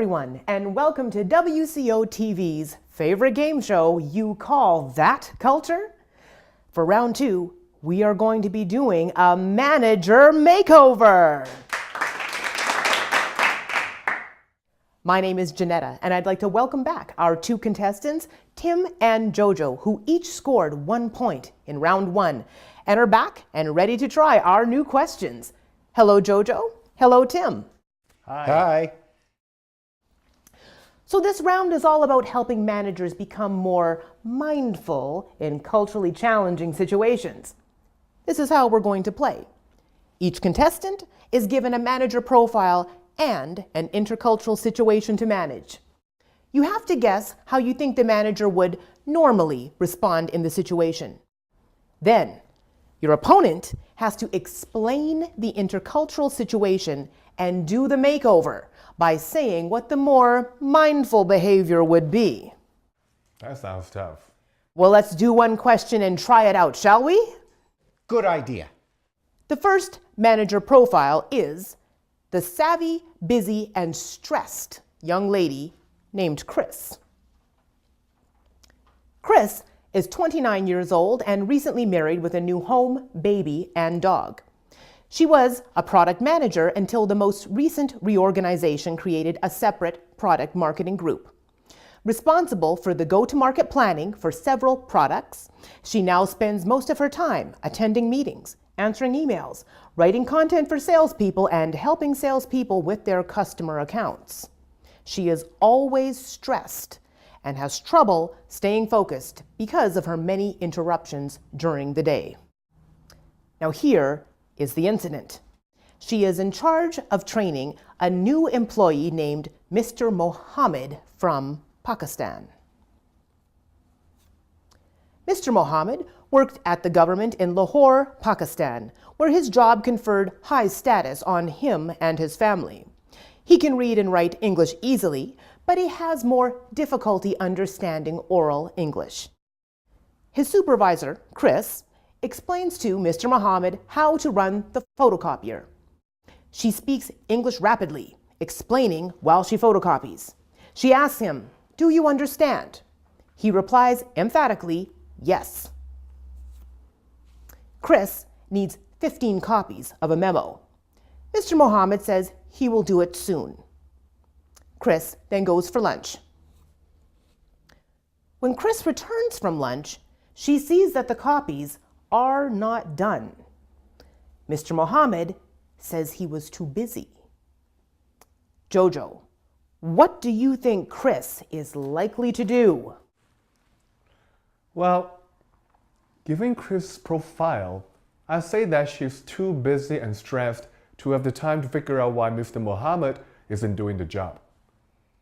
everyone, and welcome to WCO TV's favorite game show, You Call That Culture? For round 2, we are going to be doing a manager makeover. My name is Janetta, and I'd like to welcome back our 2 contestants, Tim and Jojo, who each scored 1 point in round 1, and are back and ready to try our new questions. Hello, Jojo. Hello, Tim. Hi. Hi. So this round is all about helping managers become more mindful in culturally challenging situations. This is how we're going to play. Each contestant is given a manager profile and an intercultural situation to manage. You have to guess how you think the manager would normally respond in the situation. Then, your opponent has to explain the intercultural situation and do the makeover by saying what the more mindful behavior would be. That sounds tough. Well, let's do one question and try it out, shall we? Good idea. The first manager profile is the savvy, busy, and stressed young lady named Chris. Chris is 29 years old and recently married with a new home, baby, and dog. She was a product manager until the most recent reorganization created a separate product marketing group. Responsible for the go-to-market planning for several products, she now spends most of her time attending meetings, answering emails, writing content for salespeople, and helping salespeople with their customer accounts. She is always stressed and has trouble staying focused because of her many interruptions during the day. Now here is the incident. She is in charge of training a new employee named Mr. Mohammed from Pakistan. Mr. Mohammed worked at the government in Lahore, Pakistan, where his job conferred high status on him and his family. He can read and write English easily, but he has more difficulty understanding oral English. His supervisor, Chris, explains to Mr. Mohammed how to run the photocopier. She speaks English rapidly, explaining while she photocopies. She asks him, "Do you understand?" He replies emphatically, "Yes." Chris needs 15 copies of a memo. Mr. Mohammed says he will do it soon. Chris then goes for lunch. When Chris returns from lunch, she sees that the copies are not done. Mr. Mohammed says he was too busy. Jojo, what do you think Chris is likely to do? Well, given Chris' profile, I'd say that she's too busy and stressed to have the time to figure out why Mr. Mohammed isn't doing the job.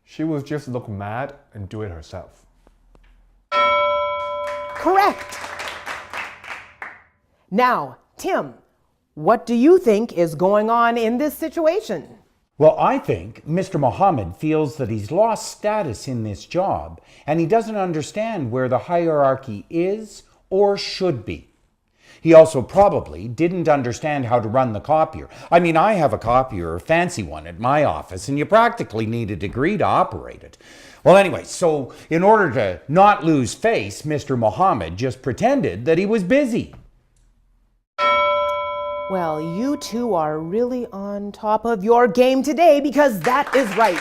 She will just look mad and do it herself. Correct. Now, Tim, what do you think is going on in this situation? Well, I think Mr. Mohammed feels that he's lost status in this job and he doesn't understand where the hierarchy is or should be. He also probably didn't understand how to run the copier. I mean, I have a copier, a fancy one at my office, and you practically need a degree to operate it. Well, anyway, so in order to not lose face, Mr. Mohammed just pretended that he was busy. Well, you two are really on top of your game today because that is right.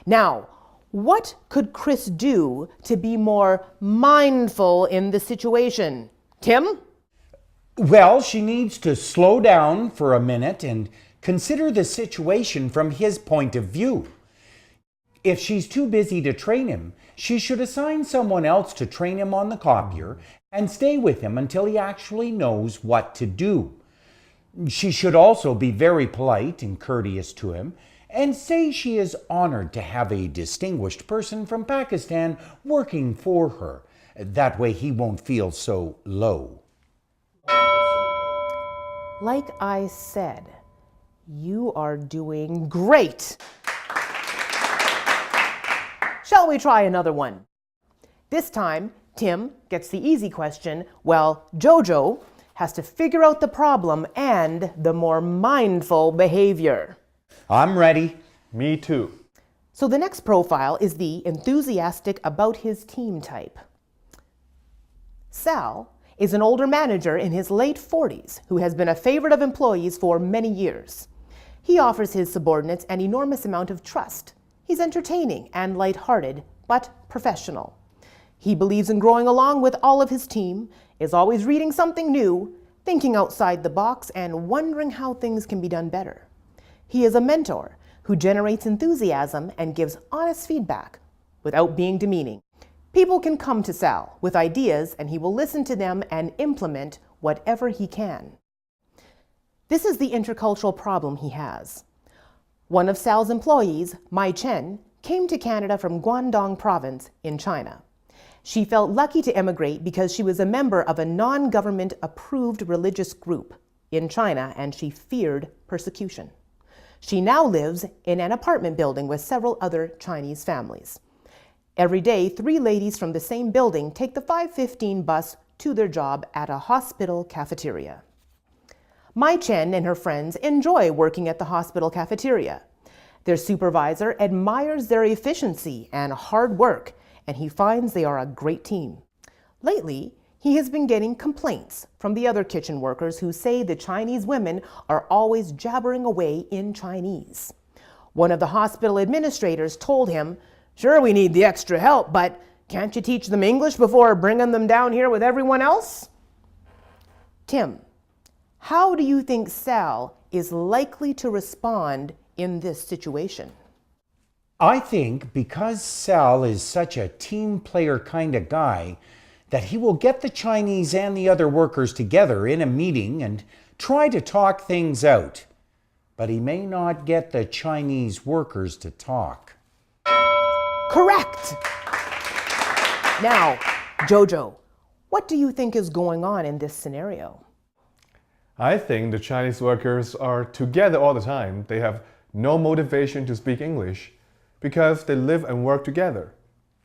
Now, what could Chris do to be more mindful in the situation? Tim? Well, she needs to slow down for a minute and consider the situation from his point of view. If she's too busy to train him, she should assign someone else to train him on the copier and stay with him until he actually knows what to do. She should also be very polite and courteous to him and say she is honored to have a distinguished person from Pakistan working for her. That way he won't feel so low. Like I said, you are doing great. Shall we try another one? This time, Tim gets the easy question, while Jojo has to figure out the problem and the more mindful behavior. I'm ready. Me too. So the next profile is the enthusiastic about his team type. Sal is an older manager in his late 40s who has been a favorite of employees for many years. He offers his subordinates an enormous amount of trust. He's entertaining and lighthearted, but professional. He believes in growing along with all of his team, is always reading something new, thinking outside the box, and wondering how things can be done better. He is a mentor who generates enthusiasm and gives honest feedback without being demeaning. People can come to Sal with ideas and he will listen to them and implement whatever he can. This is the intercultural problem he has. One of Sal's employees, Mai Chen, came to Canada from Guangdong Province in China. She felt lucky to emigrate because she was a member of a non-government approved religious group in China and she feared persecution. She now lives in an apartment building with several other Chinese families. Every day, 3 ladies from the same building take the 5:15 bus to their job at a hospital cafeteria. Mai Chen and her friends enjoy working at the hospital cafeteria. Their supervisor admires their efficiency and hard work, and he finds they are a great team. Lately, he has been getting complaints from the other kitchen workers who say the Chinese women are always jabbering away in Chinese. One of the hospital administrators told him, "Sure, we need the extra help, but can't you teach them English before bringing them down here with everyone else?" Tim, how do you think Sal is likely to respond in this situation? I think because Sal is such a team player kind of guy, that he will get the Chinese and the other workers together in a meeting and try to talk things out. But he may not get the Chinese workers to talk. Correct! Now, Jojo, what do you think is going on in this scenario? I think the Chinese workers are together all the time. They have no motivation to speak English because they live and work together.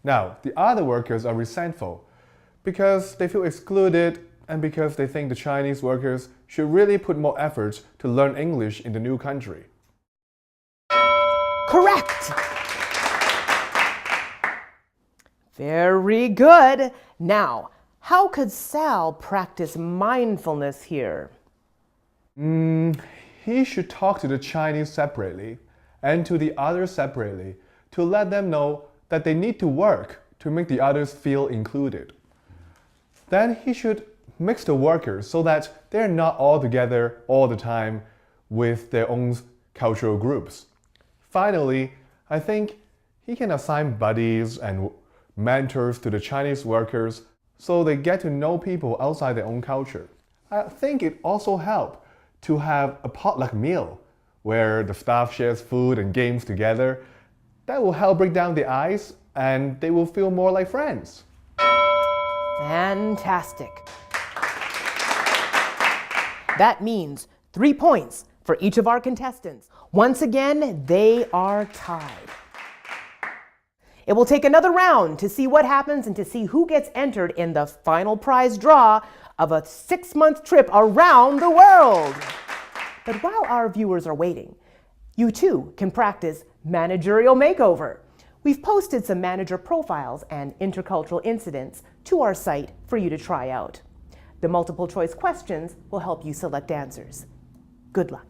Now, the other workers are resentful because they feel excluded and because they think the Chinese workers should really put more effort to learn English in the new country. Correct! Very good. Now, how could Sal practice mindfulness here? He should talk to the Chinese separately and to the others separately to let them know that they need to work to make the others feel included. Then he should mix the workers so that they're not all together all the time with their own cultural groups. Finally, I think he can assign buddies and mentors to the Chinese workers so they get to know people outside their own culture. I think it also helps to have a potluck meal where the staff shares food and games together. That will help break down the ice and they will feel more like friends. Fantastic. That means 3 points for each of our contestants. Once again, they are tied. It will take another round to see what happens and to see who gets entered in the final prize draw of a 6-month trip around the world. But while our viewers are waiting, you too can practice managerial makeover. We've posted some manager profiles and intercultural incidents to our site for you to try out. The multiple choice questions will help you select answers. Good luck.